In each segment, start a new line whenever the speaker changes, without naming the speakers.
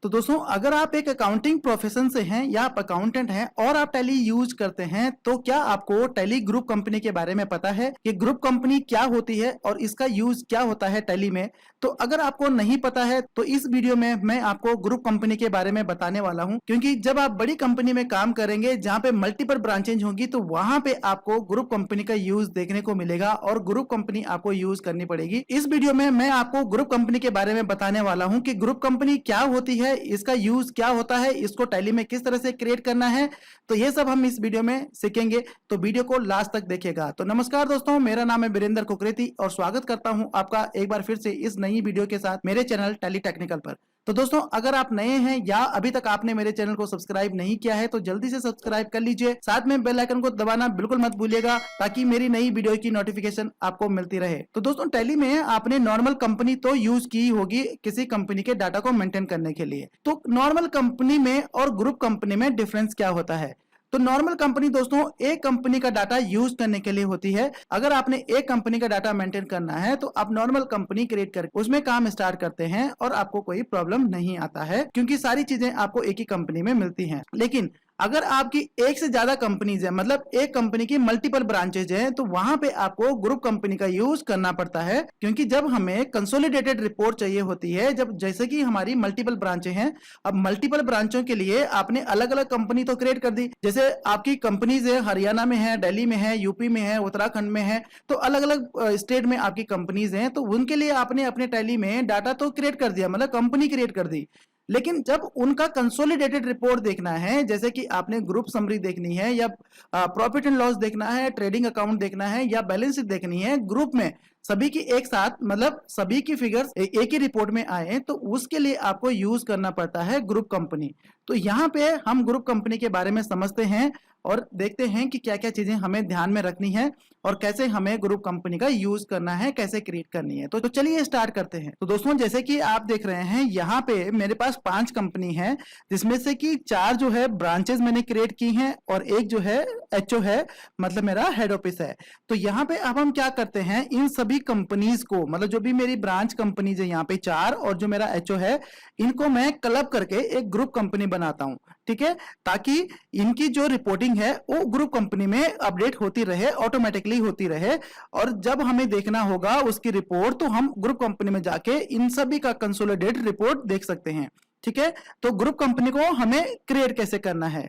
तो दोस्तों अगर आप एक अकाउंटिंग प्रोफेशन से हैं या आप अकाउंटेंट हैं और आप टैली यूज करते हैं तो क्या आपको टैली ग्रुप कंपनी के बारे में पता है कि ग्रुप कंपनी क्या होती है और इसका यूज क्या होता है टैली में। तो अगर आपको नहीं पता है तो इस वीडियो में मैं आपको ग्रुप कंपनी के बारे में बताने वाला हूं, क्योंकि जब आप बड़ी कंपनी में काम करेंगे जहां पे मल्टीपल ब्रांचेज होंगी तो वहां पे आपको ग्रुप कंपनी का यूज देखने को मिलेगा और ग्रुप कंपनी आपको यूज करनी पड़ेगी। इस वीडियो में मैं आपको ग्रुप कंपनी के बारे में बताने वाला हूं कि ग्रुप कंपनी क्या होती है, इसका यूज क्या होता है, इसको टैली में किस तरह से क्रिएट करना है। तो ये सब हम इस वीडियो में सीखेंगे, तो वीडियो को लास्ट तक देखिएगा। तो नमस्कार दोस्तों, मेरा नाम है वीरेंद्र कुकरेती और स्वागत करता हूं आपका एक बार फिर से इस नई वीडियो के साथ मेरे चैनल टैली टेक्निकल पर। तो दोस्तों अगर आप नए हैं या अभी तक आपने मेरे चैनल को सब्सक्राइब नहीं किया है तो जल्दी से सब्सक्राइब कर लीजिए, साथ में बेल आइकन को दबाना बिल्कुल मत भूलिएगा ताकि मेरी नई वीडियो की नोटिफिकेशन आपको मिलती रहे। तो दोस्तों टैली में आपने नॉर्मल कंपनी तो यूज की होगी किसी कंपनी के डाटा को मेंटेन करने के लिए। तो नॉर्मल कंपनी में और ग्रुप कंपनी में डिफरेंस क्या होता है? तो नॉर्मल कंपनी दोस्तों एक कंपनी का डाटा यूज करने के लिए होती है। अगर आपने एक कंपनी का डाटा मेंटेन करना है तो आप नॉर्मल कंपनी क्रिएट करके उसमें काम स्टार्ट करते हैं और आपको कोई प्रॉब्लम नहीं आता है, क्योंकि सारी चीजें आपको एक ही कंपनी में मिलती हैं। लेकिन अगर आपकी एक से ज्यादा कंपनीज है, मतलब एक कंपनी की मल्टीपल ब्रांचेज हैं, तो वहां पे आपको ग्रुप कंपनी का यूज करना पड़ता है, क्योंकि जब हमें कंसोलिडेटेड रिपोर्ट चाहिए होती है, जब जैसे कि हमारी मल्टीपल ब्रांचें हैं, अब मल्टीपल ब्रांचों के लिए आपने अलग अलग कंपनी तो क्रिएट कर दी। जैसे आपकी कंपनीज है हरियाणा में है, दिल्ली में है, यूपी में है, उत्तराखंड में है, तो अलग अलग स्टेट में आपकी कंपनीज हैं, तो उनके लिए आपने अपने टैली में डाटा तो क्रिएट कर दिया, मतलब कंपनी क्रिएट कर दी। लेकिन जब उनका कंसोलिडेटेड रिपोर्ट देखना है, जैसे कि आपने ग्रुप समरी देखनी है या प्रॉफिट एंड लॉस देखना है, ट्रेडिंग अकाउंट देखना है या बैलेंस शीट देखनी है ग्रुप में, सभी की एक साथ, मतलब सभी की फिगर्स एक ही रिपोर्ट में आए, तो उसके लिए आपको यूज करना पड़ता है ग्रुप कंपनी। तो यहाँ पे हम ग्रुप कंपनी के बारे में समझते हैं और देखते हैं कि क्या क्या चीजें हमें ध्यान में रखनी है और कैसे हमें ग्रुप कंपनी का यूज करना है, कैसे क्रिएट करनी है। तो चलिए स्टार्ट करते हैं। तो दोस्तों जैसे कि आप देख रहे हैं यहाँ पे मेरे पास 5 कंपनी है, जिसमें से कि 4 जो है ब्रांचेस मैंने क्रिएट की हैं और एक जो है एचओ है, मतलब मेरा हेड ऑफिस है। तो यहाँ पे अब हम क्या करते हैं, इन सभी कंपनीज को, मतलब जो भी मेरी ब्रांच कंपनीज है यहाँ पे 4 और जो मेरा एचओ है, इनको मैं क्लब करके एक ग्रुप कंपनी बनाता हूँ, ठीक है, ताकि इनकी जो रिपोर्टिंग है वो ग्रुप कंपनी में अपडेट होती रहे, ऑटोमेटिकली होती रहे, और जब हमें देखना होगा उसकी रिपोर्ट तो हम ग्रुप कंपनी में जाके इन सभी का कंसोलिडेटेड रिपोर्ट देख सकते हैं, ठीक है। तो ग्रुप कंपनी को हमें क्रिएट कैसे करना है,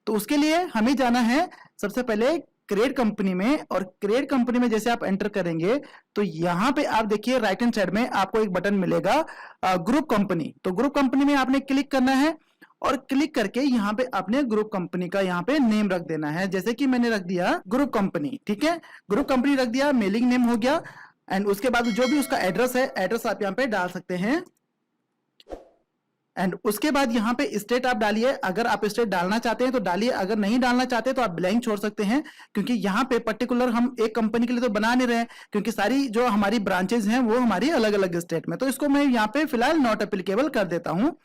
तो उसके लिए हमें जाना है सबसे पहले क्रिएट कंपनी में, और क्रिएट कंपनी में जैसे आप एंटर करेंगे तो यहां पे आप देखिए राइट हैंड साइड में आपको एक बटन मिलेगा ग्रुप कंपनी। तो ग्रुप कंपनी में आपने क्लिक करना है और क्लिक करके यहाँ पे अपने ग्रुप कंपनी का यहाँ पे नेम रख देना है, जैसे कि मैंने रख दिया ग्रुप कंपनी, ठीक है, ग्रुप कंपनी रख दिया, मेलिंग नेम हो गया, एंड उसके बाद जो भी उसका एड्रेस है, एड्रेस आप यहाँ पे डाल सकते हैं। एंड उसके बाद यहाँ पे स्टेट आप डालिए, अगर आप स्टेट डालना चाहते हैं तो डालिए, अगर नहीं डालना चाहते तो आप ब्लैंक छोड़ सकते हैं, क्योंकि यहाँ पे पर्टिकुलर हम एक कंपनी के लिए तो बना नहीं रहे हैं, क्योंकि सारी जो हमारी ब्रांचेज हैं वो हमारी अलग अलग स्टेट में, तो इसको मैं यहाँ पे फिलहाल नॉट एप्लीकेबल कर देता हूँ।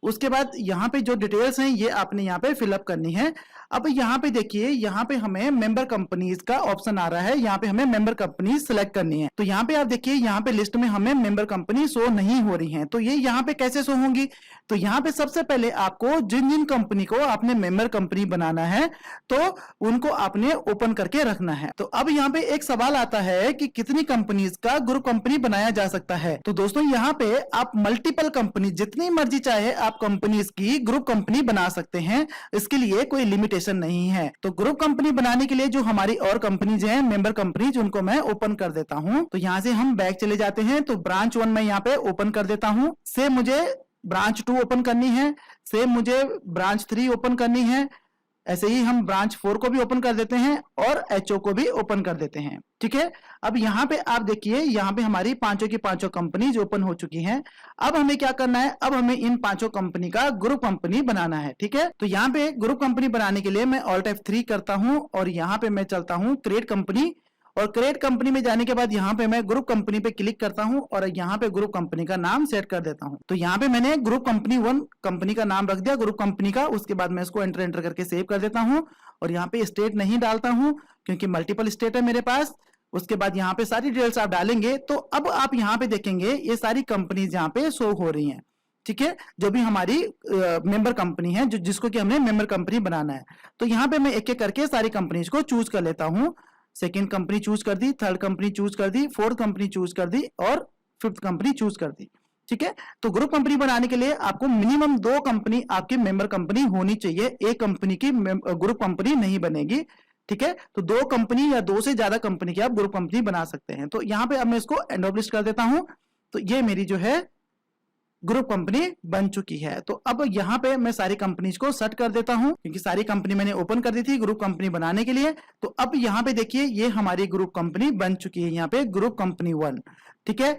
उसके बाद यहाँ पे जो डिटेल्स हैं ये आपने यहाँ पे फिलअप करनी है। अब यहाँ पे देखिए, यहाँ पे हमें मेंबर कंपनीज का ऑप्शन आ रहा है, यहाँ पे हमें मेंबर कंपनी सिलेक्ट करनी है। तो यहाँ पे आप देखिए, यहाँ पे लिस्ट में हमें मेंबर कंपनी शो नहीं हो रही हैं, तो ये यहाँ पे कैसे शो होंगी? तो यहाँ पे सबसे पहले आपको जिन जिन कंपनी को आपने मेंबर कंपनी बनाना है तो उनको आपने ओपन करके रखना है। तो अब यहाँ पे एक सवाल आता है कि कितनी कंपनीज का ग्रुप कंपनी बनाया जा सकता है। तो दोस्तों यहाँ पे आप मल्टीपल कंपनी, जितनी मर्जी चाहे आप कंपनीज की ग्रुप कंपनी बना सकते हैं, इसके लिए कोई लिमिटेशन नहीं है। तो ग्रुप कंपनी बनाने के लिए जो हमारी और कंपनीज हैं, मेंबर कंपनीज, उनको मैं ओपन कर देता हूं। तो यहां से हम बैक चले जाते हैं, तो ब्रांच 1 मैं यहाँ पे ओपन कर देता हूं, से मुझे ब्रांच 2 ओपन करनी है, से मुझे ब्रांच 3 ओपन करनी है, ऐसे ही हम ब्रांच 4 को भी ओपन कर देते हैं और एचओ को भी ओपन कर देते हैं, ठीक है। अब यहाँ पे आप देखिए, यहाँ पे हमारी पांचों की पांचों कंपनीज ओपन हो चुकी हैं। अब हमें क्या करना है, अब हमें इन पांचों कंपनी का ग्रुप कंपनी बनाना है, ठीक है। तो यहाँ पे ग्रुप कंपनी बनाने के लिए मैं ऑल्ट F3 करता हूं और यहाँ पे मैं चलता हूं क्रिएट कंपनी, और क्रिएट कंपनी में जाने के बाद यहाँ पे मैं ग्रुप कंपनी पे क्लिक करता हूँ और यहाँ पे ग्रुप कंपनी का नाम सेट कर देता हूँ। तो यहाँ पे मैंने ग्रुप कंपनी 1 कंपनी का नाम रख दिया ग्रुप कंपनी का। उसके बाद मैं इसको एंटर करके सेव कर देता हूँ और यहाँ पे स्टेट नहीं डालता हूँ क्योंकि मल्टीपल स्टेट है मेरे पास। उसके बाद यहाँ पे सारी डिटेल्स आप डालेंगे तो अब आप यहाँ पे देखेंगे ये सारी कंपनीज यहाँ पे शो हो रही हैं, ठीक है, जो भी हमारी मेंबर कंपनी है, जो जिसको कि हमने मेंबर कंपनी बनाना है। तो यहाँ पे मैं एक एक करके सारी कंपनीज को चूज कर लेता हूँ। सेकेंड कंपनी चूज कर दी, थर्ड कंपनी चूज कर दी, फोर्थ कंपनी चूज कर दी और फिफ्थ कंपनी चूज कर दी। ठीक है, तो ग्रुप कंपनी बनाने के लिए आपको मिनिमम 2 कंपनी आपकी मेंबर कंपनी होनी चाहिए, एक कंपनी की ग्रुप कंपनी नहीं बनेगी। ठीक है, तो 2 कंपनी या 2 से ज्यादा कंपनी की आप ग्रुप कंपनी बना सकते हैं। तो यहाँ पे अब मैं इसको एस्टैब्लिश कर देता हूं। तो ये मेरी जो है ग्रुप कंपनी बन चुकी है। तो अब यहाँ पे मैं सारी कंपनीज को सेट कर देता हूं, क्योंकि सारी कंपनी मैंने ओपन कर दी थी ग्रुप कंपनी बनाने के लिए। तो अब यहाँ पे देखिए ये हमारी ग्रुप कंपनी बन चुकी है, यहाँ पे ग्रुप कंपनी 1। ठीक है,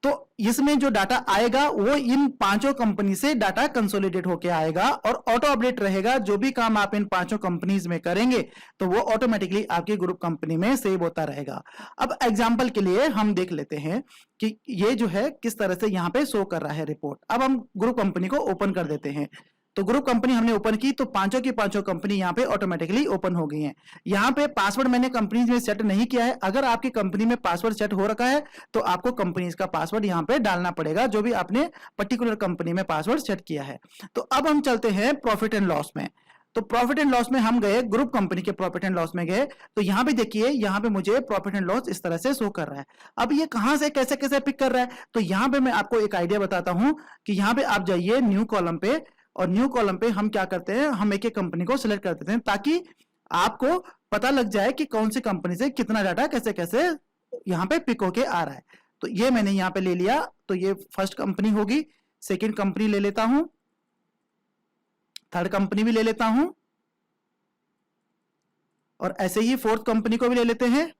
तो इसमें जो डाटा आएगा वो इन 5 कंपनी से डाटा कंसोलिडेट होके आएगा और ऑटो अपडेट रहेगा। जो भी काम आप इन 5 कंपनीज में करेंगे तो वो ऑटोमेटिकली आपकी ग्रुप कंपनी में सेव होता रहेगा। अब एग्जांपल के लिए हम देख लेते हैं कि ये जो है किस तरह से यहाँ पे शो कर रहा है रिपोर्ट। अब हम ग्रुप कंपनी को ओपन कर देते हैं। तो ग्रुप कंपनी हमने ओपन की तो 5 की 5 कंपनी यहाँ पे ऑटोमेटिकली ओपन हो गई हैं। यहाँ पे पासवर्ड मैंने कंपनीज में सेट नहीं किया है। अगर आपकी कंपनी में पासवर्ड सेट हो रखा है तो आपको कंपनीज का पासवर्ड यहाँ पे डालना पड़ेगा, जो भी आपने पर्टिकुलर कंपनी में पासवर्ड सेट किया है। तो अब हम चलते हैं प्रॉफिट एंड लॉस में। तो प्रॉफिट एंड लॉस में हम गए, ग्रुप कंपनी के प्रॉफिट एंड लॉस में गए। तो यहाँ पे देखिए, यहाँ पे मुझे प्रॉफिट एंड लॉस इस तरह से शो कर रहा है। अब ये कहां से कैसे कैसे पिक कर रहा है, तो यहाँ पे मैं आपको एक आइडिया बताता हूं कि यहाँ पे आप जाइए न्यू कॉलम पे, और न्यू कॉलम पे हम क्या करते हैं, हम एक एक कंपनी को सिलेक्ट कर देते हैं ताकि आपको पता लग जाए कि कौन सी कंपनी से कितना डाटा कैसे कैसे यहाँ पे पिक होके आ रहा है। तो ये मैंने यहाँ पे ले लिया, तो ये फर्स्ट कंपनी होगी। सेकेंड कंपनी ले लेता हूं, थर्ड कंपनी भी ले लेता हूं, और ऐसे ही फोर्थ कंपनी को भी ले लेते हैं,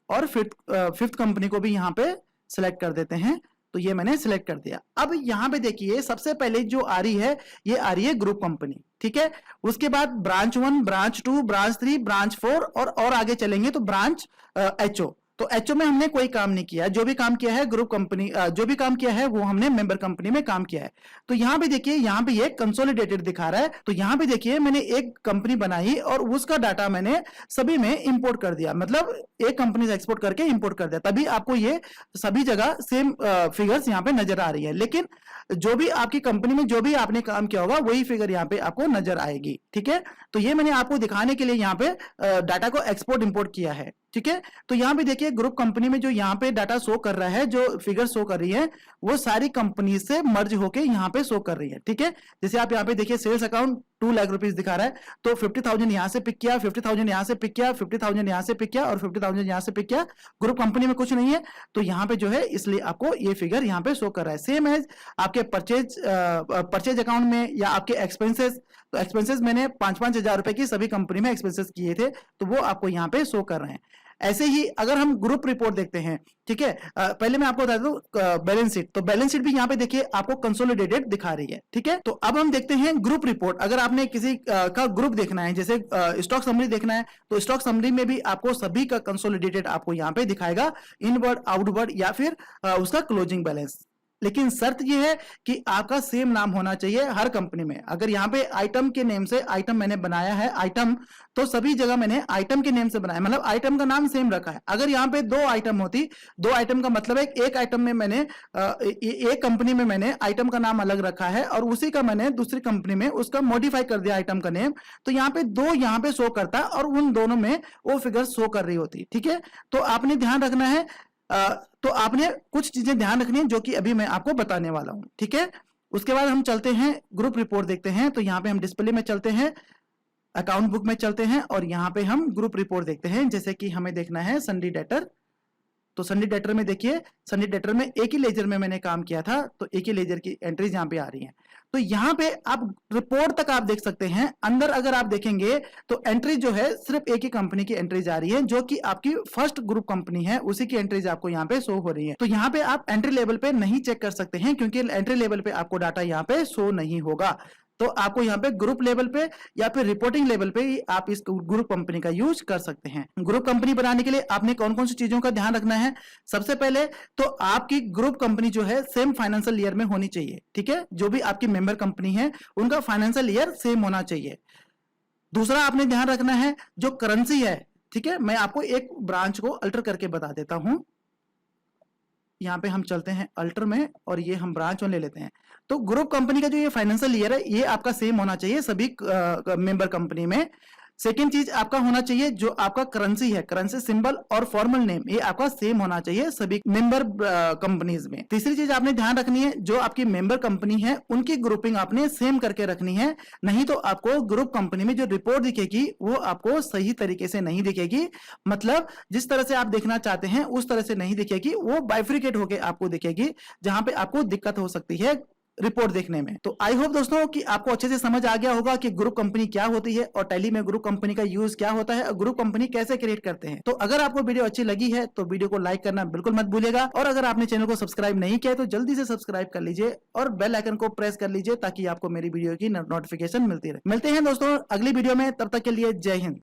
और फिफ्थ कंपनी को भी यहाँ पे सिलेक्ट कर देते हैं। तो ये मैंने सिलेक्ट कर दिया। अब यहाँ पे देखिए सबसे पहले जो आ रही है, ये आ रही है ग्रुप कंपनी। ठीक है, उसके बाद ब्रांच 1, ब्रांच 2, ब्रांच 3, ब्रांच 4 और आगे चलेंगे तो ब्रांच एचओ। तो एचओ में हमने कोई काम नहीं किया, जो भी काम किया है ग्रुप कंपनी, जो भी काम किया है वो हमने मेंबर कंपनी में काम किया है। तो यहाँ पे देखिए, यहाँ पे ये कंसोलिडेटेड दिखा रहा है। तो यहाँ पे देखिए मैंने एक कंपनी बनाई और उसका डाटा मैंने सभी में इंपोर्ट कर दिया, मतलब एक कंपनी से एक्सपोर्ट करके इंपोर्ट कर दिया, तभी आपको ये सभी जगह सेम फिगर्स यहाँ पे नजर आ रही है। लेकिन जो भी आपकी कंपनी में जो भी आपने काम किया होगा वही फिगर यहाँ पे आपको नजर आएगी। ठीक है, तो ये मैंने आपको दिखाने के लिए यहाँ पे डाटा को एक्सपोर्ट इंपोर्ट किया है। ठीक है, तो यहाँ पे देखिए ग्रुप कंपनी में जो यहाँ पे डाटा शो कर रहा है, जो फिगर शो कर रही है वो सारी कंपनी से मर्ज होके यहाँ पे शो कर रही है। ठीक है, जैसे आप यहाँ पे देखिए सेल्स अकाउंट 2 लाख रुपीस दिखा रहा है, तो 50,000 यहाँ से पिक किया, 50,000 यहाँ से पिक किया, 50,000 यहाँ से पिक किया और 50,000 यहाँ से पिक किया। ग्रुप कंपनी में कुछ नहीं है, तो यहाँ पे जो है इसलिए आपको ये फिगर यहाँ पे शो कर रहा है। सेम एज आपके परचेज अकाउंट में या आपके एक्सपेंसेस। तो एक्सपेंसेस मैंने 5-5 हजार रुपए की सभी कंपनी में एक्सपेंसेस किए थे, तो वो आपको यहाँ पे शो कर रहे हैं। ऐसे ही अगर हम ग्रुप रिपोर्ट देखते हैं, ठीक है, पहले मैं आपको बता दूं बैलेंस शीट। तो बैलेंस शीट भी यहाँ पे देखिए आपको कंसोलिडेटेड दिखा रही है। ठीक है, तो अब हम देखते हैं ग्रुप रिपोर्ट। अगर आपने किसी का ग्रुप देखना है, जैसे स्टॉक समरी देखना है, तो स्टॉक समरी में भी आपको सभी का कंसोलिडेटेड आपको यहाँ पे दिखाएगा, इनवर्ड, आउटवर्ड या फिर उसका क्लोजिंग बैलेंस। लेकिन शर्त यह है कि आपका सेम नाम होना चाहिए हर कंपनी में। अगर यहाँ पे आइटम के नेम से आइटम मैंने बनाया है आइटम, तो सभी जगह मैंने आइटम के नेम से बनाया, मतलब आइटम का नाम सेम रखा है। अगर यहाँ पे 2 आइटम होती, 2 आइटम का मतलब है एक आइटम में मैंने एक कंपनी में मैंने आइटम का नाम अलग रखा है और उसी का मैंने दूसरी कंपनी में उसका मॉडिफाई कर दिया आइटम का नेम, तो यहाँ पे 2 यहाँ पे शो करता और उन दोनों में वो फिगर शो कर रही होती। ठीक है, तो आपने ध्यान रखना है, तो आपने कुछ चीजें ध्यान रखनी है जो कि अभी मैं आपको बताने वाला हूं। ठीक है, उसके बाद हम चलते हैं ग्रुप रिपोर्ट देखते हैं। तो यहाँ पे हम डिस्प्ले में चलते हैं, अकाउंट बुक में चलते हैं और यहाँ पे हम ग्रुप रिपोर्ट देखते हैं। जैसे कि हमें देखना है सन्डी डेटर। तो सन्डी डेटर में देखिए, सन्डी डेटर में एक ही लेजर में मैंने काम किया था, तो एक ही लेजर की एंट्रीज यहाँ पे आ रही हैं। तो यहाँ पे आप रिपोर्ट तक आप देख सकते हैं। अंदर अगर आप देखेंगे तो एंट्री जो है सिर्फ एक ही कंपनी की एंट्रीज आ रही है, जो कि आपकी फर्स्ट ग्रुप कंपनी है, उसी की एंट्रीज आपको यहाँ पे शो हो रही है। तो यहाँ पे आप एंट्री लेवल पे नहीं चेक कर सकते हैं, क्योंकि एंट्री लेवल पे आपको डाटा यहाँ पे शो नहीं होगा। तो आपको यहाँ पे ग्रुप लेवल पे या फिर रिपोर्टिंग लेवल पे ही आप इस ग्रुप कंपनी का यूज कर सकते हैं। ग्रुप कंपनी बनाने के लिए आपने कौन कौन सी चीजों का ध्यान रखना है? सबसे पहले तो आपकी ग्रुप कंपनी जो है सेम फाइनेंशियल ईयर में होनी चाहिए। ठीक है, जो भी आपकी मेंबर कंपनी है उनका फाइनेंशियल ईयर सेम होना चाहिए। दूसरा आपने ध्यान रखना है जो करेंसी है। ठीक है, मैं आपको एक ब्रांच को अल्टर करके बता देता हूं। यहाँ पे हम चलते हैं अल्टर में और ये हम ब्रांच में ले लेते हैं। तो ग्रुप कंपनी का जो ये फाइनेंशियल ईयर है ये आपका सेम होना चाहिए सभी मेंबर कंपनी में। सेकेंड चीज आपका होना चाहिए जो आपका करेंसी है, करेंसी सिंबल और फॉर्मल नेम ये आपका सेम होना चाहिए सभी मेंबर कंपनीज में। तीसरी चीज आपने ध्यान रखनी है जो आपकी मेंबर कंपनी है उनकी ग्रुपिंग आपने सेम करके रखनी है, नहीं तो आपको ग्रुप कंपनी में जो रिपोर्ट दिखेगी वो आपको सही तरीके से नहीं दिखेगी। मतलब जिस तरह से आप देखना चाहते हैं उस तरह से नहीं दिखेगी, वो बाइफ्रिकेट होके आपको दिखेगी, जहां पे आपको दिक्कत हो सकती है रिपोर्ट देखने में। तो आई होप दोस्तों कि आपको अच्छे से समझ आ गया होगा कि ग्रुप कंपनी क्या होती है और टैली में ग्रुप कंपनी का यूज क्या होता है और ग्रुप कंपनी कैसे क्रिएट करते हैं। तो अगर आपको वीडियो अच्छी लगी है तो वीडियो को लाइक करना बिल्कुल मत भूलिएगा, और अगर आपने चैनल को सब्सक्राइब नहीं किया है तो जल्दी से सब्सक्राइब कर लीजिए और बेल आइकन को प्रेस कर लीजिए ताकि आपको मेरी वीडियो की नोटिफिकेशन मिलती रहे। मिलते हैं दोस्तों अगली वीडियो में, तब तक के लिए जय हिंद।